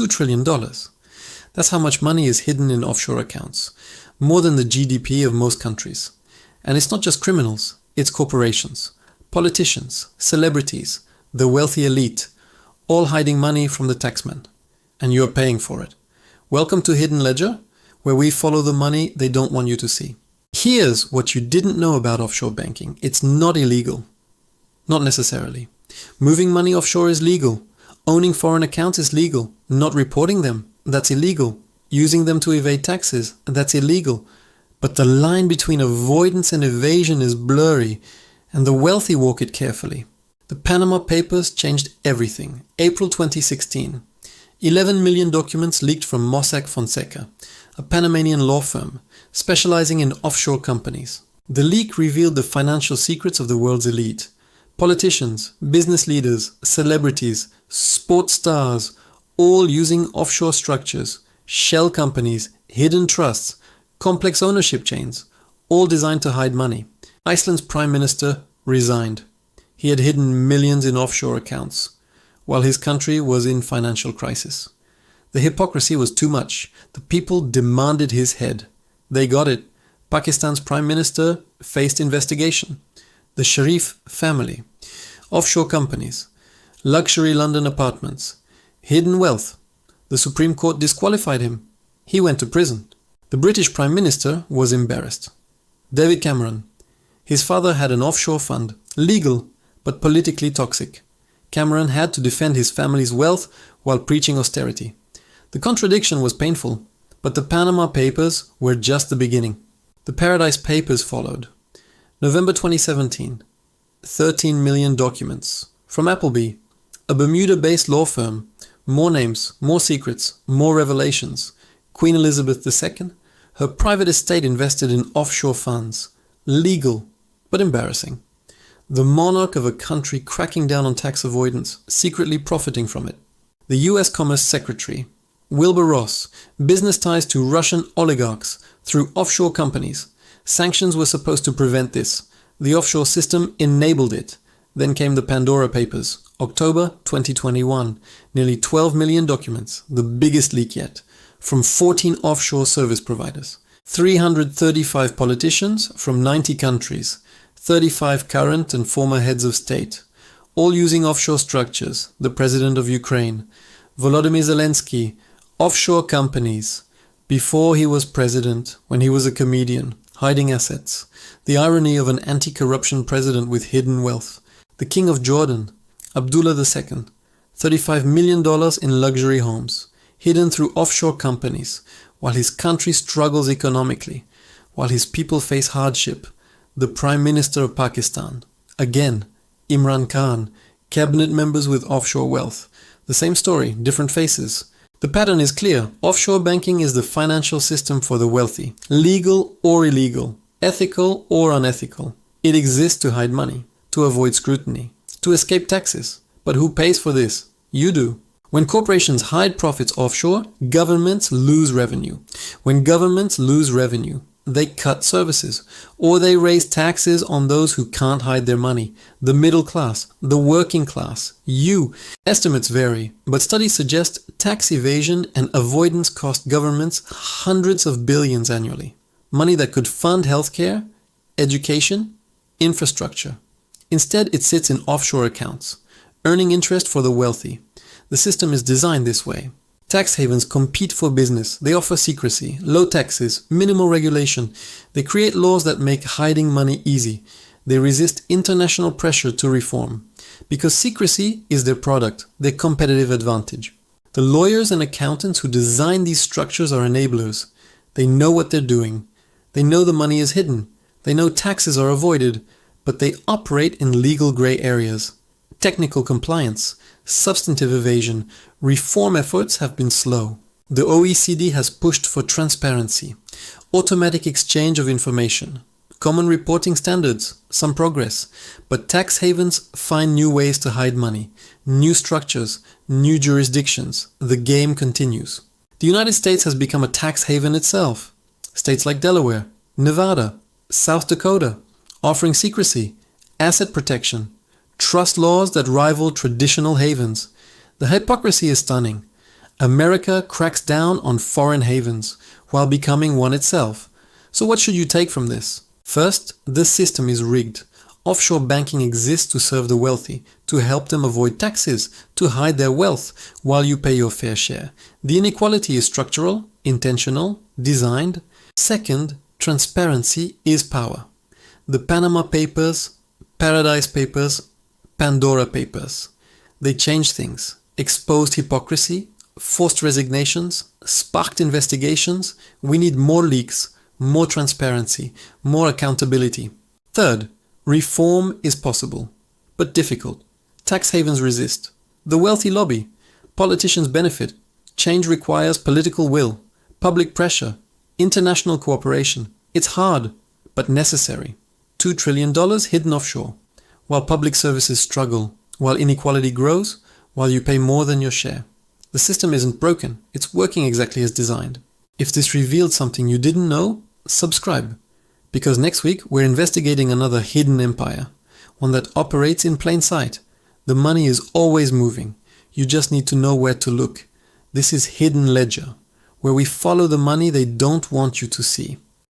$2 trillion. That's how much money is hidden in offshore accounts, more than the GDP of most countries. And it's not just criminals, it's corporations, politicians, celebrities, the wealthy elite, all hiding money from the taxman. And you're paying for it. Welcome to Hidden Ledger, where we follow the money they don't want you to see. Here's what you didn't know about offshore banking. It's not illegal. Not necessarily. Moving money offshore is legal. Owning foreign accounts is legal. Not reporting them, that's illegal. Using them to evade taxes, that's illegal. But the line between avoidance and evasion is blurry, and the wealthy walk it carefully. The Panama Papers changed everything. April 2016. 11 million documents leaked from Mossack Fonseca, a Panamanian law firm specializing in offshore companies. The leak revealed the financial secrets of the world's elite. Politicians, business leaders, celebrities, sports stars, all using offshore structures, shell companies, hidden trusts, complex ownership chains, all designed to hide money. Iceland's prime minister resigned. He had hidden millions in offshore accounts, while his country was in financial crisis. The hypocrisy was too much. The people demanded his head. They got it. Pakistan's prime minister faced investigation. The Sharif family, offshore companies, luxury London apartments, hidden wealth. The Supreme Court disqualified him. He went to prison. The British Prime Minister was embarrassed. David Cameron. His father had an offshore fund, legal but politically toxic. Cameron had to defend his family's wealth while preaching austerity. The contradiction was painful, but the Panama Papers were just the beginning. The Paradise Papers followed. November 2017. 13 million documents. From Appleby, a Bermuda-based law firm. More names, more secrets, more revelations. Queen Elizabeth II, her private estate invested in offshore funds. Legal, but embarrassing. The monarch of a country cracking down on tax avoidance, secretly profiting from it. The US Commerce Secretary, Wilbur Ross, business ties to Russian oligarchs through offshore companies. Sanctions were supposed to prevent this. The offshore system enabled it. Then came the Pandora Papers, October 2021. Nearly 12 million documents, the biggest leak yet, from 14 offshore service providers. 335 politicians from 90 countries. 35 current and former heads of state, all using offshore structures. The President of Ukraine, Volodymyr Zelensky, offshore companies. Before he was president, when he was a comedian, hiding assets. The irony of an anti-corruption president with hidden wealth. The King of Jordan, Abdullah II, $35 million in luxury homes, hidden through offshore companies, while his country struggles economically, while his people face hardship. The Prime Minister of Pakistan, again, Imran Khan, cabinet members with offshore wealth. The same story, different faces. The pattern is clear. Offshore banking is the financial system for the wealthy. Legal or illegal, ethical or unethical. It exists to hide money, to avoid scrutiny, to escape taxes. But who pays for this? You do. When corporations hide profits offshore, governments lose revenue. When governments lose revenue, they cut services, or they raise taxes on those who can't hide their money. The middle class, the working class, you. Estimates vary, but studies suggest tax evasion and avoidance cost governments hundreds of billions annually. Money that could fund healthcare, education, infrastructure. Instead, it sits in offshore accounts, earning interest for the wealthy. The system is designed this way. Tax havens compete for business. They offer secrecy, low taxes, minimal regulation. They create laws that make hiding money easy. They resist international pressure to reform. Because secrecy is their product, their competitive advantage. The lawyers and accountants who design these structures are enablers. They know what they're doing. They know the money is hidden. They know taxes are avoided, but they operate in legal gray areas. Technical compliance, substantive evasion, reform efforts have been slow. The OECD has pushed for transparency, automatic exchange of information, common reporting standards, some progress, but tax havens find new ways to hide money, new structures, new jurisdictions. The game continues. The United States has become a tax haven itself. States like Delaware, Nevada, South Dakota, offering secrecy, asset protection, trust laws that rival traditional havens. The hypocrisy is stunning. America cracks down on foreign havens while becoming one itself. So what should you take from this? First, this system is rigged. Offshore banking exists to serve the wealthy, to help them avoid taxes, to hide their wealth while you pay your fair share. The inequality is structural, intentional, designed. Second, transparency is power. The Panama Papers, Paradise Papers, Pandora Papers. They changed things, exposed hypocrisy, forced resignations, sparked investigations. We need more leaks, more transparency, more accountability. Third, reform is possible, but difficult. Tax havens resist. The wealthy lobby. Politicians benefit. Change requires political will, public pressure, international cooperation. It's hard, but necessary. $2 trillion hidden offshore, while public services struggle, while inequality grows, while you pay more than your share. The system isn't broken, it's working exactly as designed. If this revealed something you didn't know, subscribe. Because next week we're investigating another hidden empire, one that operates in plain sight. The money is always moving. You just need to know where to look. This is Hidden Ledger, where we follow the money they don't want you to see.